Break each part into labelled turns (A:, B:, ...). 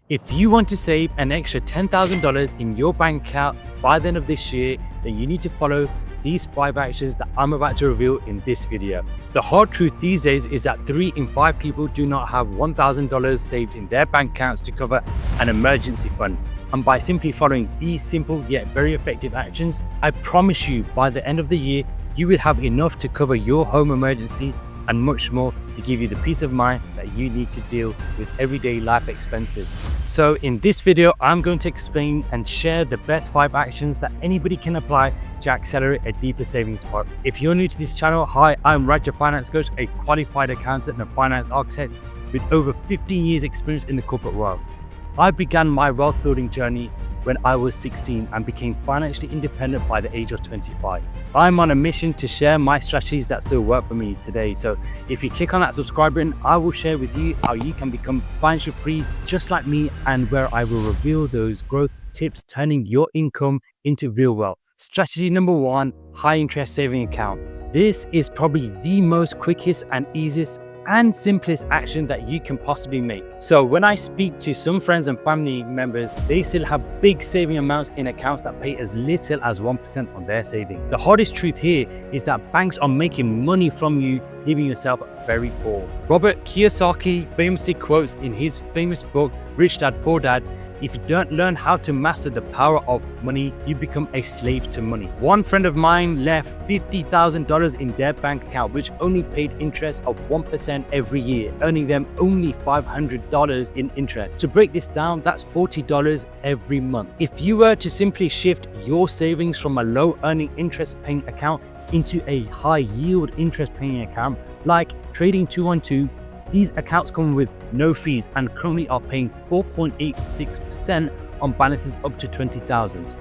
A: If you want to save an extra $10,000 in your bank account by the end of this year, then you need to follow these 5 actions that I'm about to reveal in this video. The hard truth these days is that 3 in 5 people do not have $1,000 saved in their bank accounts to cover an emergency fund. And by simply following these simple yet very effective actions, I promise you by the end of the year, you will have enough to cover your home emergency and much more to give you the peace of mind that you need to deal with everyday life expenses. So in this video, I'm going to explain and share the best 5 actions that anybody can apply to accelerate a deeper savings pot. If you're new to this channel, hi, I'm Rajj, a finance coach, a qualified accountant and a finance architect with over 15 years experience in the corporate world. I began my wealth building journey when I was 16 and became financially independent by the age of 25. I'm on a mission to share my strategies that still work for me today. So if you click on that subscribe button, I will share with you how you can become financially free just like me, and where I will reveal those growth tips turning your income into real wealth. Strategy number 1, high interest saving accounts. This is probably the most quickest and easiest and simplest action that you can possibly make. So when I speak to some friends and family members, they still have big saving amounts in accounts that pay as little as 1% on their saving. The hardest truth here is that banks are making money from you, leaving yourself very poor. Robert Kiyosaki famously quotes in his famous book, Rich Dad, Poor Dad, "If you don't learn how to master the power of money, you become a slave to money." One friend of mine left $50,000 in their bank account, which only paid interest of 1% every year, earning them only $500 in interest. To break this down, that's $40 every month. If you were to simply shift your savings from a low earning interest paying account into a high yield interest paying account, like Trading 212, these accounts come with no fees and currently are paying 4.86% on balances up to $20,000.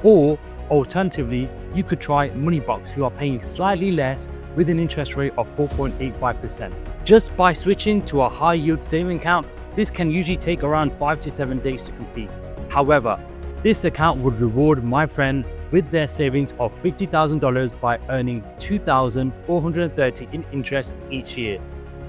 A: Or alternatively, you could try Moneybox, who are paying slightly less with an interest rate of 4.85%. Just by switching to a high yield saving account, this can usually take around 5 to 7 days to complete. However, this account would reward my friend with their savings of $50,000 by earning $2,430 in interest each year.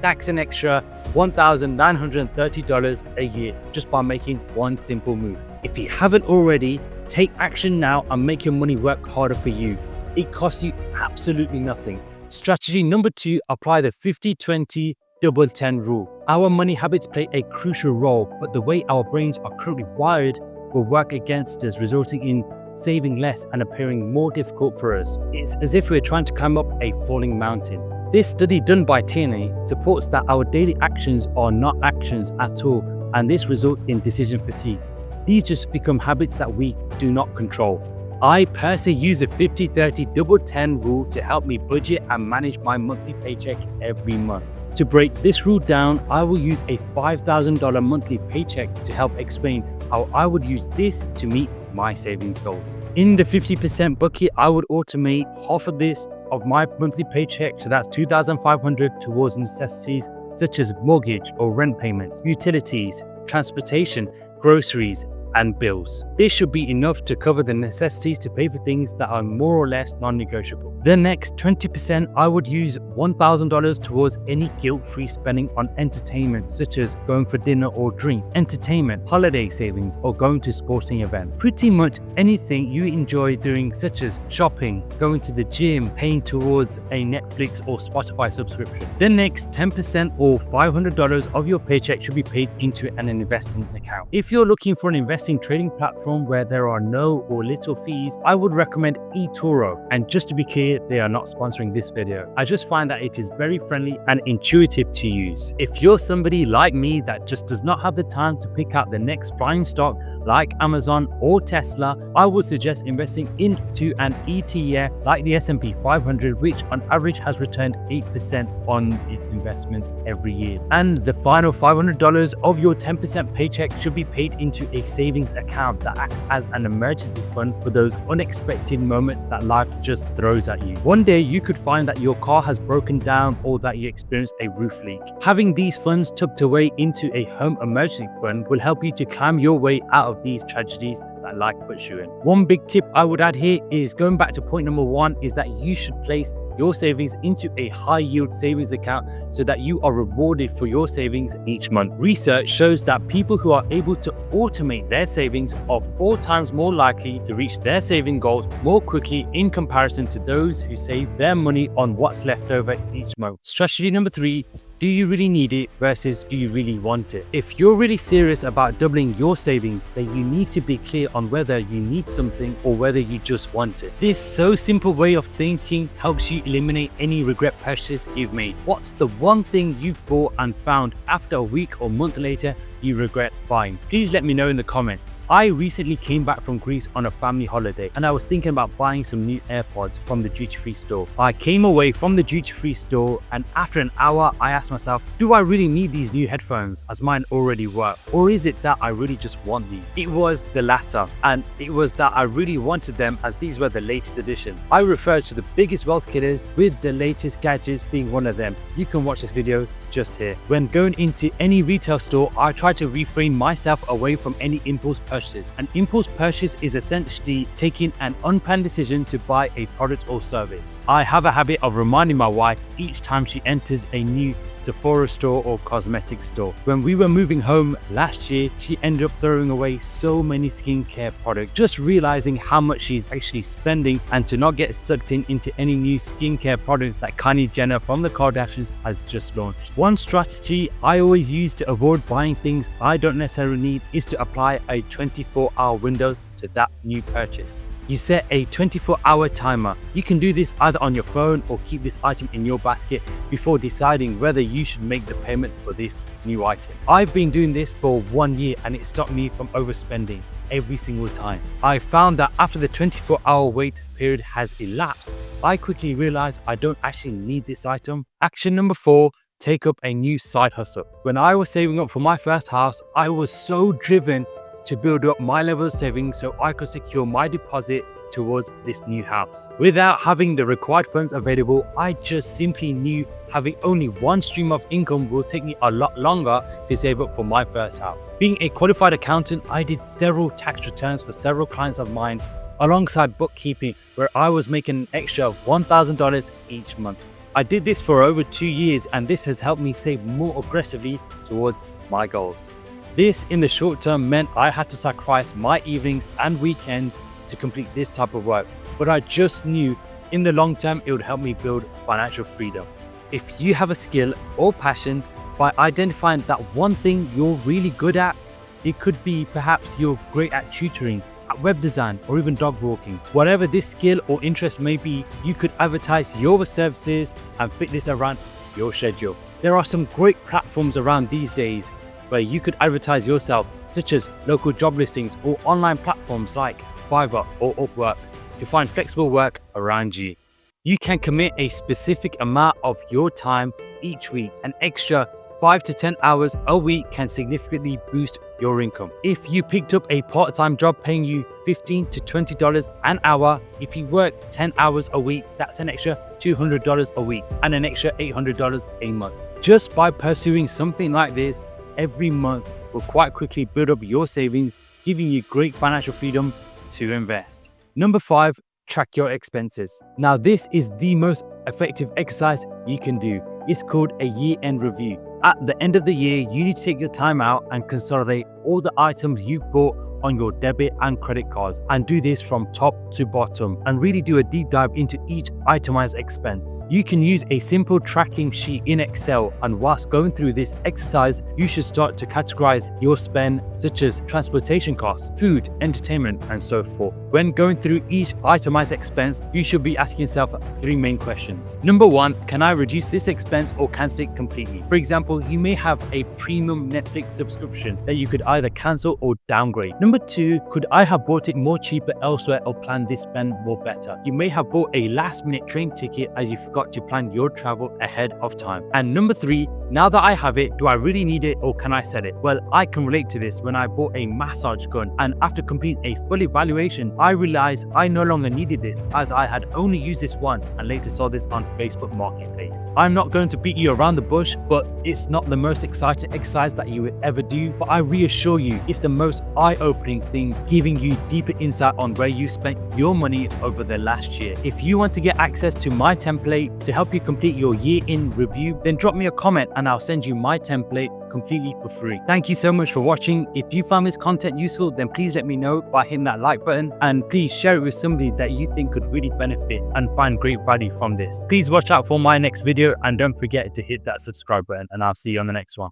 A: That's an extra $1,930 a year just by making one simple move. If you haven't already, take action now and make your money work harder for you. It costs you absolutely nothing. Strategy number 2, apply the 50-20-10 rule. Our money habits play a crucial role, but the way our brains are currently wired will work against us, resulting in saving less and appearing more difficult for us. It's as if we're trying to climb up a falling mountain. This study done by TNA supports that our daily actions are not actions at all, and this results in decision fatigue. These just become habits that we do not control. I personally use the 50-30-10 rule to help me budget and manage my monthly paycheck every month. To break this rule down, I will use a $5,000 monthly paycheck to help explain how I would use this to meet my savings goals. In the 50% bucket, I would automate half of this of my monthly paycheck, so that's $2,500, towards necessities such as mortgage or rent payments, utilities, transportation, groceries, and bills. This should be enough to cover the necessities to pay for things that are more or less non-negotiable. The next 20%, I would use $1,000 towards any guilt-free spending on entertainment, such as going for dinner or drink, entertainment, holiday savings, or going to sporting events. Pretty much anything you enjoy doing, such as shopping, going to the gym, paying towards a Netflix or Spotify subscription. The next 10% or $500 of your paycheck should be paid into an investing account. If you're looking for an investing trading platform where there are no or little fees, I would recommend eToro. And just to be clear, they are not sponsoring this video. I just find that it is very friendly and intuitive to use. If you're somebody like me that just does not have the time to pick out the next flying stock like Amazon or Tesla, I would suggest investing into an ETF like the S&P 500, which on average has returned 8% on its investments every year. And the final $500 of your 10% paycheck should be paid into a savings account that acts as an emergency fund for those unexpected moments that life just throws at you. One day you could find that your car has broken down or that you experience a roof leak. Having these funds tucked away into a home emergency fund will help you to climb your way out of these tragedies that life puts you in. One big tip I would add here is going back to point number 1, is that you should place your savings into a high yield savings account so that you are rewarded for your savings each month. Research shows that people who are able to automate their savings are 4 times more likely to reach their saving goals more quickly in comparison to those who save their money on what's left over each month. Strategy number 3. Do you really need it versus do you really want it? If you're really serious about doubling your savings, then you need to be clear on whether you need something or whether you just want it. This so simple way of thinking helps you eliminate any regret purchases you've made. What's the one thing you've bought and found after a week or month later you regret buying? Please let me know in the comments. I recently came back from Greece on a family holiday and I was thinking about buying some new AirPods from the duty-free store. I came away from the duty-free store and after an hour I asked myself, do I really need these new headphones as mine already work? Or is it that I really just want these? It was the latter, and it was that I really wanted them as these were the latest edition. I refer to the biggest wealth killers, with the latest gadgets being one of them. You can watch this video just here. When going into any retail store, I try to refrain myself away from any impulse purchases. An impulse purchase is essentially taking an unplanned decision to buy a product or service. I have a habit of reminding my wife each time she enters a new Sephora store or cosmetic store. When we were moving home last year, she ended up throwing away so many skincare products. Just realizing how much she's actually spending and to not get sucked into any new skincare products that Kylie Jenner from the Kardashians has just launched. One strategy I always use to avoid buying things I don't necessarily need is to apply a 24-hour window to that new purchase. You set a 24-hour timer. You can do this either on your phone or keep this item in your basket before deciding whether you should make the payment for this new item. I've been doing this for 1 year and it stopped me from overspending every single time. I found that after the 24-hour wait period has elapsed, I quickly realized I don't actually need this item. Action number 4. Take up a new side hustle. When I was saving up for my first house, I was so driven to build up my level of savings so I could secure my deposit towards this new house. Without having the required funds available, I just simply knew having only one stream of income will take me a lot longer to save up for my first house. Being a qualified accountant, I did several tax returns for several clients of mine alongside bookkeeping, where I was making an extra $1,000 each month. I did this for over 2 years and this has helped me save more aggressively towards my goals. This in the short term meant I had to sacrifice my evenings and weekends to complete this type of work, but I just knew in the long term it would help me build financial freedom. If you have a skill or passion, by identifying that one thing you're really good at, it could be perhaps you're great at tutoring, at web design, or even dog walking. Whatever this skill or interest may be, you could advertise your services and fit this around your schedule. There are some great platforms around these days where you could advertise yourself, such as local job listings or online platforms like Fiverr or Upwork, to find flexible work around you. You can commit a specific amount of your time each week. An extra 5 to 10 hours a week can significantly boost your income. If you picked up a part-time job paying you $15 to $20 an hour, if you work 10 hours a week, that's an extra $200 a week and an extra $800 a month. Just by pursuing something like this every month will quite quickly build up your savings, giving you great financial freedom to invest. Number 5, track your expenses. Now this is the most effective exercise you can do. It's called a year-end review. At the end of the year, you need to take your time out and consolidate all the items you bought on your debit and credit cards, and do this from top to bottom and really do a deep dive into each itemized expense. You can use a simple tracking sheet in Excel, and whilst going through this exercise, you should start to categorize your spend, such as transportation costs, food, entertainment, and so forth. When going through each itemized expense, you should be asking yourself 3 main questions. Number 1, can I reduce this expense or cancel it completely? For example, you may have a premium Netflix subscription that you could either cancel or downgrade. Number 2, could I have bought it more cheaper elsewhere or planned this spend more better? You may have bought a last-minute train ticket as you forgot to plan your travel ahead of time. And number 3, now that I have it, do I really need it or can I sell it? Well, I can relate to this when I bought a massage gun, and after completing a full evaluation, I realized I no longer needed this as I had only used this once and later saw this on Facebook Marketplace. I'm not going to beat you around the bush, but it's not the most exciting exercise that you would ever do, but I reassure assure you, it's the most eye-opening thing, giving you deeper insight on where you spent your money over the last year. If you want to get access to my template to help you complete your year-in review, then drop me a comment and I'll send you my template completely for free. Thank you so much for watching. If you found this content useful, then please let me know by hitting that like button, and please share it with somebody that you think could really benefit and find great value from this. Please watch out for my next video, and don't forget to hit that subscribe button, and I'll see you on the next one.